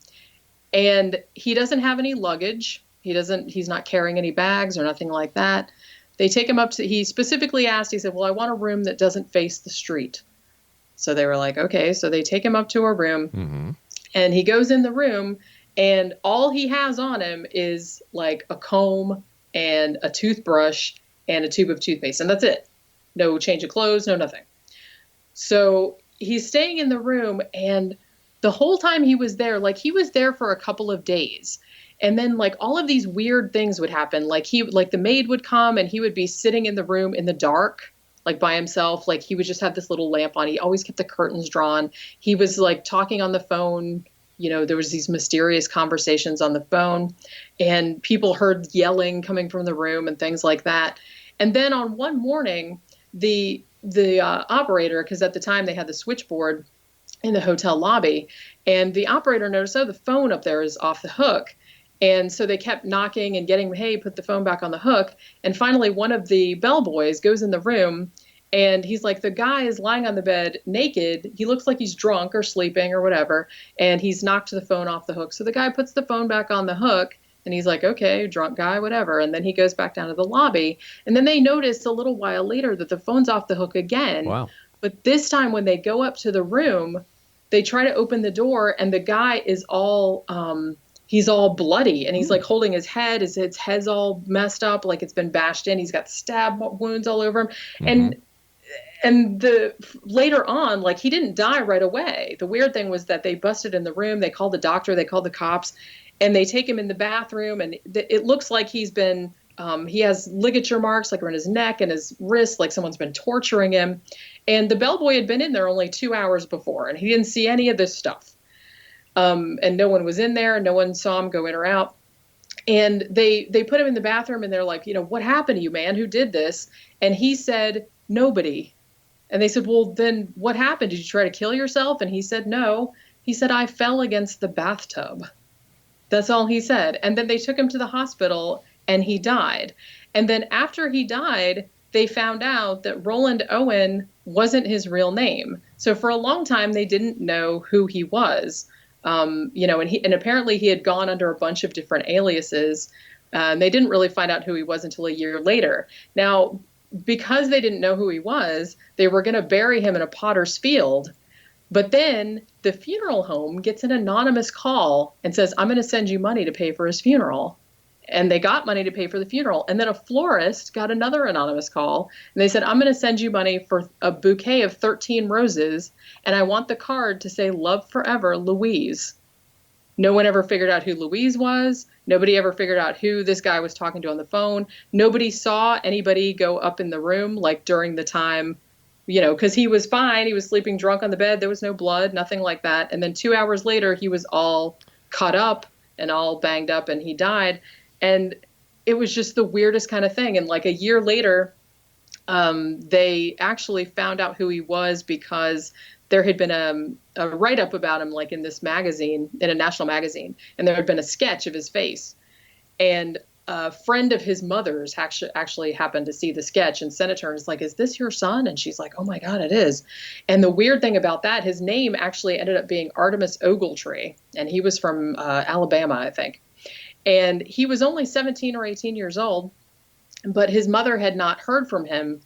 And he doesn't have any luggage. He's not carrying any bags or nothing like that. They take him up to, he specifically asked, he said, well, I want a room that doesn't face the street. So they were like, okay. So they take him up to a room, and he goes in the room, and all he has on him is like a comb and a toothbrush and a tube of toothpaste. And that's it. No change of clothes, no nothing. So he's staying in the room, and the whole time he was there, like he was there for a couple of days. And then like all of these weird things would happen. Like the maid would come, and he would be sitting in the room in the dark, like by himself. Like he would just have this little lamp on. He always kept the curtains drawn. He was like talking on the phone. There was these mysterious conversations on the phone, and people heard yelling coming from the room and things like that. And then on one morning, the operator, because at the time they had the switchboard in the hotel lobby, and the operator noticed, the phone up there is off the hook. And so they kept knocking and getting, hey, put the phone back on the hook. And finally, one of the bellboys goes in the room, and he's like, the guy is lying on the bed naked. He looks like he's drunk or sleeping or whatever. And he's knocked the phone off the hook. So the guy puts the phone back on the hook, and he's like, okay, drunk guy, whatever. And then he goes back down to the lobby. And then they notice a little while later that the phone's off the hook again. Wow. But this time when they go up to the room, they try to open the door, and the guy is all, he's all bloody, and he's like holding his head. His head's all messed up, like it's been bashed in. He's got stab wounds all over him. And later on, like he didn't die right away. The weird thing was that they busted in the room. They called the doctor. They called the cops, and they take him in the bathroom. And it looks like he's been, he has ligature marks like around his neck and his wrist, like someone's been torturing him. And the bellboy had been in there only 2 hours before, and he didn't see any of this stuff. And no one was in there. No one saw him go in or out. And they put him in the bathroom, and they're like, what happened to you, man? Who did this? And he said, nobody. And they said, well, then what happened? Did you try to kill yourself? And he said, no. He said, I fell against the bathtub. That's all he said. And then they took him to the hospital, and he died. And then after he died, they found out that Roland Owen wasn't his real name. So for a long time, they didn't know who he was. And apparently he had gone under a bunch of different aliases. And they didn't really find out who he was until a year later. Now, because they didn't know who he was, they were going to bury him in a potter's field. But then the funeral home gets an anonymous call and says, I'm going to send you money to pay for his funeral. And they got money to pay for the funeral. And then a florist got another anonymous call. And they said, I'm going to send you money for a bouquet of 13 roses. And I want the card to say, love forever, Louise. No one ever figured out who Louise was. Nobody ever figured out who this guy was talking to on the phone. Nobody saw anybody go up in the room, like during the time, because he was fine. He was sleeping drunk on the bed. There was no blood, nothing like that. And then 2 hours later, he was all cut up and all banged up and he died. And it was just the weirdest kind of thing. And like a year later, they actually found out who he was because there had been a write-up about him, like in this magazine, in a national magazine, and there had been a sketch of his face. And a friend of his mother's actually happened to see the sketch and sent it to her and was like, is this your son? And she's like, oh my God, it is. And the weird thing about that, his name actually ended up being Artemis Ogletree, and he was from Alabama, I think. And he was only 17 or 18 years old, but his mother had not heard from him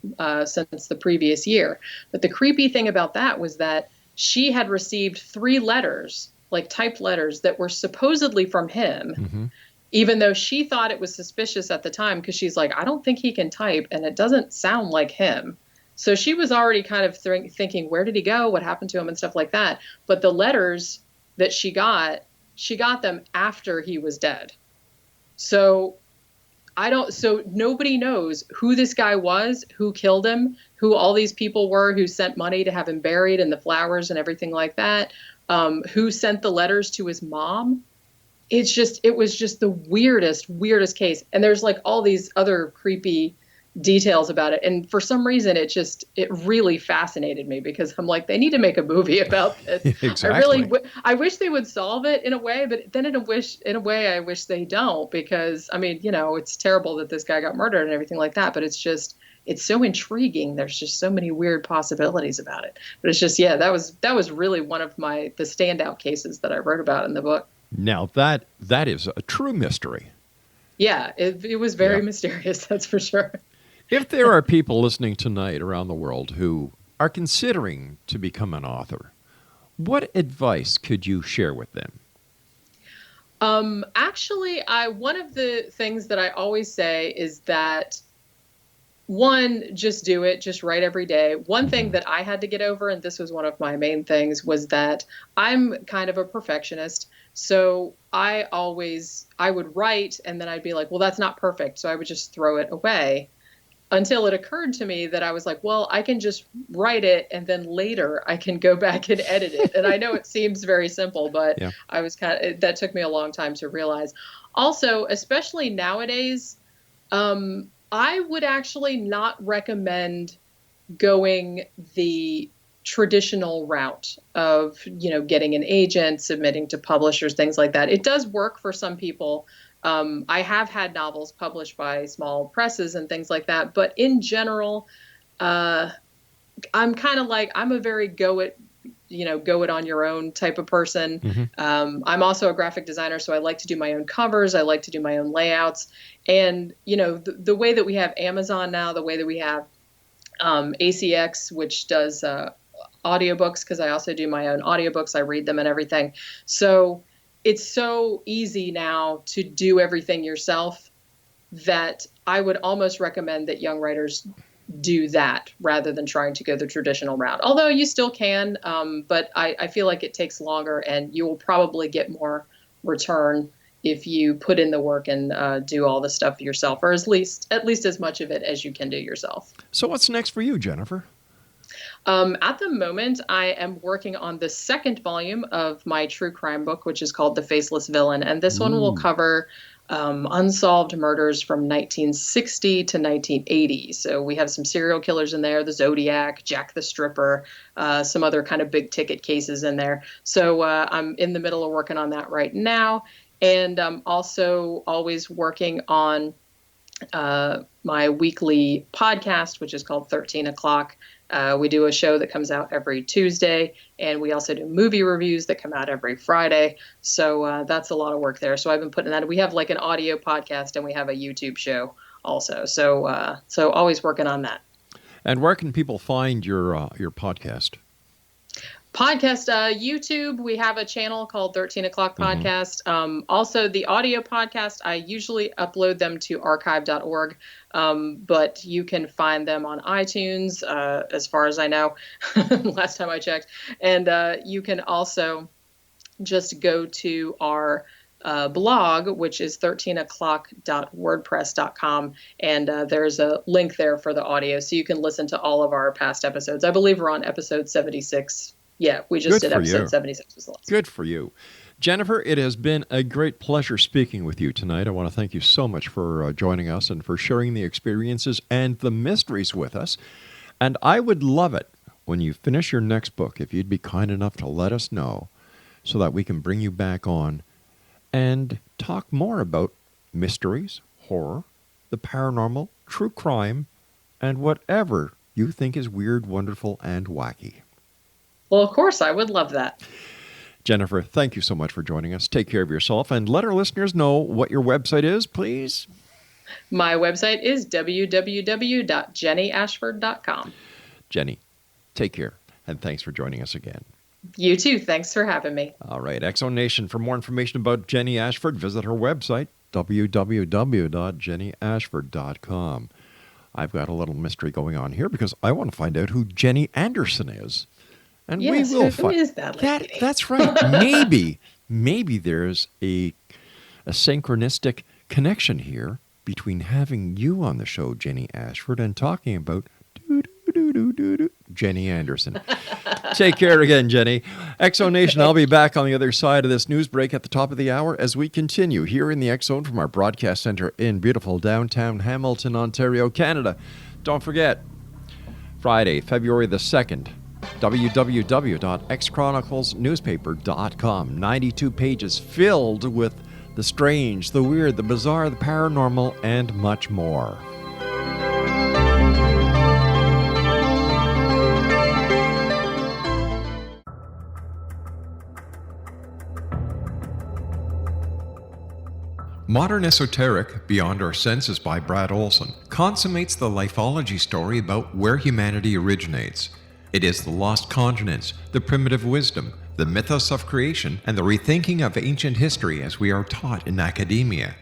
since the previous year. But the creepy thing about that was that she had received 3 letters, like typed letters, that were supposedly from him, even though she thought it was suspicious at the time because she's like, I don't think he can type, and it doesn't sound like him. So she was already kind of thinking, where did he go? What happened to him and stuff like that. But the letters that she got them after he was dead. So nobody knows who this guy was, who killed him, who all these people were who sent money to have him buried and the flowers and everything like that, who sent the letters to his mom. It was just the weirdest case. And there's like all these other creepy details about it. And for some reason, it really fascinated me because I'm like, they need to make a movie about this. Exactly. I wish they would solve it in a way, but then in a way, I wish they don't, because I mean, it's terrible that this guy got murdered and everything like that, but it's so intriguing. There's just so many weird possibilities about it. But it's just, that was really one of the standout cases that I wrote about in the book. Now that is a true mystery. Yeah, it was very mysterious, that's for sure. If there are people listening tonight around the world who are considering to become an author, what advice could you share with them? Actually, one of the things that I always say is that, one, just do it, just write every day. One thing that I had to get over, and this was one of my main things, was that I'm kind of a perfectionist. So I would write and then I'd be like, well, that's not perfect. So I would just throw it away until it occurred to me that I was like, well, I can just write it and then later I can go back and edit it. And I know it seems very simple, but that took me a long time to realize. Also, especially nowadays, I would actually not recommend going the traditional route of, getting an agent, submitting to publishers, things like that. It does work for some people. I have had novels published by small presses and things like that. But in general, I'm kind of like, I'm a very go it on your own type of person. Mm-hmm. I'm also a graphic designer, so I like to do my own covers. I like to do my own layouts. And, the way that we have Amazon now, the way that we have ACX, which does audiobooks, because I also do my own audiobooks. I read them and everything. So it's so easy now to do everything yourself that I would almost recommend that young writers do that rather than trying to go the traditional route. Although you still can, but I feel like it takes longer and you will probably get more return if you put in the work and do all the stuff yourself, or at least as much of it as you can do yourself. So what's next for you, Jennifer? At the moment, I am working on the second volume of my true crime book, which is called The Faceless Villain. And this one will cover unsolved murders from 1960 to 1980. So we have some serial killers in there, the Zodiac, Jack the Stripper, some other kind of big ticket cases in there. So I'm in the middle of working on that right now. And I'm also always working on my weekly podcast, which is called 13 O'Clock. We do a show that comes out every Tuesday, and we also do movie reviews that come out every Friday. So that's a lot of work there. So I've been putting that. We have like an audio podcast, and we have a YouTube show also. So always working on that. And where can people find your podcast? Podcast, YouTube, we have a channel called 13 O'Clock Podcast. Also, the audio podcast, I usually upload them to archive.org, but you can find them on iTunes, as far as I know, last time I checked. And you can also just go to our blog, which is 13o'clock.wordpress.com, and there's a link there for the audio, so you can listen to all of our past episodes. I believe we're on episode 76. Yeah, we just did episode 76 was the last. Good for you. Jennifer, it has been a great pleasure speaking with you tonight. I want to thank you so much for joining us and for sharing the experiences and the mysteries with us. And I would love it when you finish your next book, if you'd be kind enough to let us know so that we can bring you back on and talk more about mysteries, horror, the paranormal, true crime, and whatever you think is weird, wonderful, and wacky. Well, of course, I would love that. Jennifer, thank you so much for joining us. Take care of yourself, and let our listeners know what your website is, please. My website is www.jennyashford.com. Jenny, take care, and thanks for joining us again. You too. Thanks for having me. All right, X-Zone Nation, for more information about Jenny Ashford, visit her website, www.jennyashford.com. I've got a little mystery going on here because I want to find out who Jenny Anderson is. And yes, we will who is that lady? That's right. Maybe there's a synchronistic connection here between having you on the show, Jenny Ashford, and talking about Jenny Anderson. Take care again, Jenny. X-Zone Nation, I'll be back on the other side of this news break at the top of the hour as we continue here in the X-Zone from our broadcast center in beautiful downtown Hamilton, Ontario, Canada. Don't forget, Friday, February the 2nd, www.xchroniclesnewspaper.com. 92 pages filled with the strange, the weird, the bizarre, the paranormal, and much more. Modern Esoteric, Beyond Our Senses by Brad Olson, consummates the lifeology story about where humanity originates. It is the lost continents, the primitive wisdom, the mythos of creation, and the rethinking of ancient history as we are taught in academia.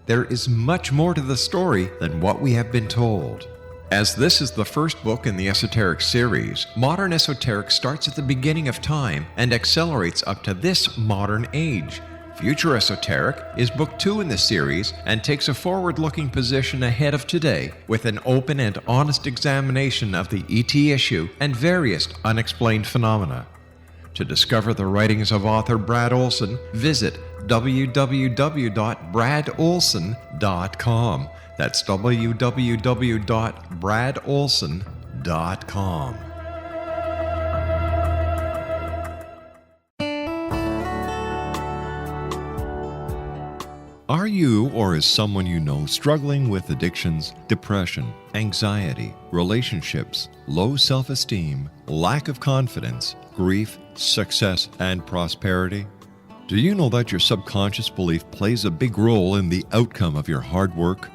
There is much more to the story than what we have been told. As this is the first book in the Esoteric series, Modern Esoteric starts at the beginning of time and accelerates up to this modern age. Future Esoteric is book 2 in the series and takes a forward-looking position ahead of today with an open and honest examination of the ET issue and various unexplained phenomena. To discover the writings of author Brad Olson, visit www.bradolson.com. That's www.bradolson.com. Are you or is someone you know struggling with addictions, depression, anxiety, relationships, low self-esteem, lack of confidence, grief, success, and prosperity? Do you know that your subconscious belief plays a big role in the outcome of your hard work?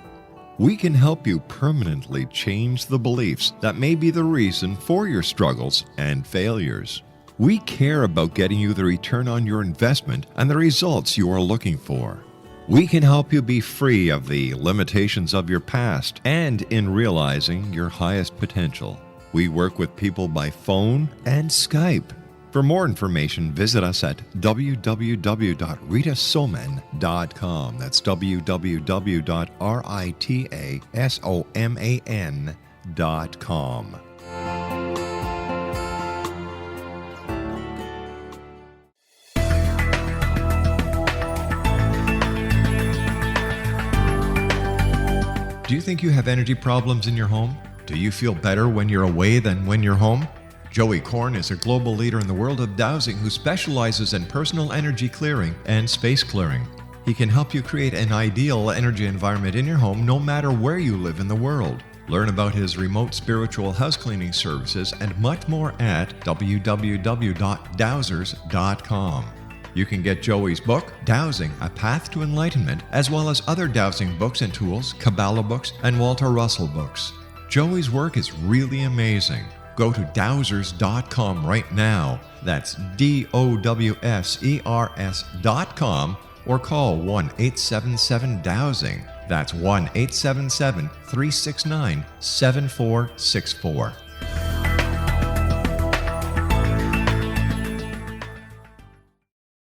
We can help you permanently change the beliefs that may be the reason for your struggles and failures. We care about getting you the return on your investment and the results you are looking for. We can help you be free of the limitations of your past and in realizing your highest potential. We work with people by phone and Skype. For more information, visit us at www.ritasoman.com. That's www.ritasoman.com. Do you think you have energy problems in your home? Do you feel better when you're away than when you're home? Joey Korn is a global leader in the world of dowsing who specializes in personal energy clearing and space clearing. He can help you create an ideal energy environment in your home no matter where you live in the world. Learn about his remote spiritual house cleaning services and much more at www.dowsers.com. You can get Joey's book, Dowsing, A Path to Enlightenment, as well as other dowsing books and tools, Kabbalah books, and Walter Russell books. Joey's work is really amazing. Go to dowsers.com right now. That's DOWSERS.com or call 1-877-DOWSING. That's 1-877-369-7464.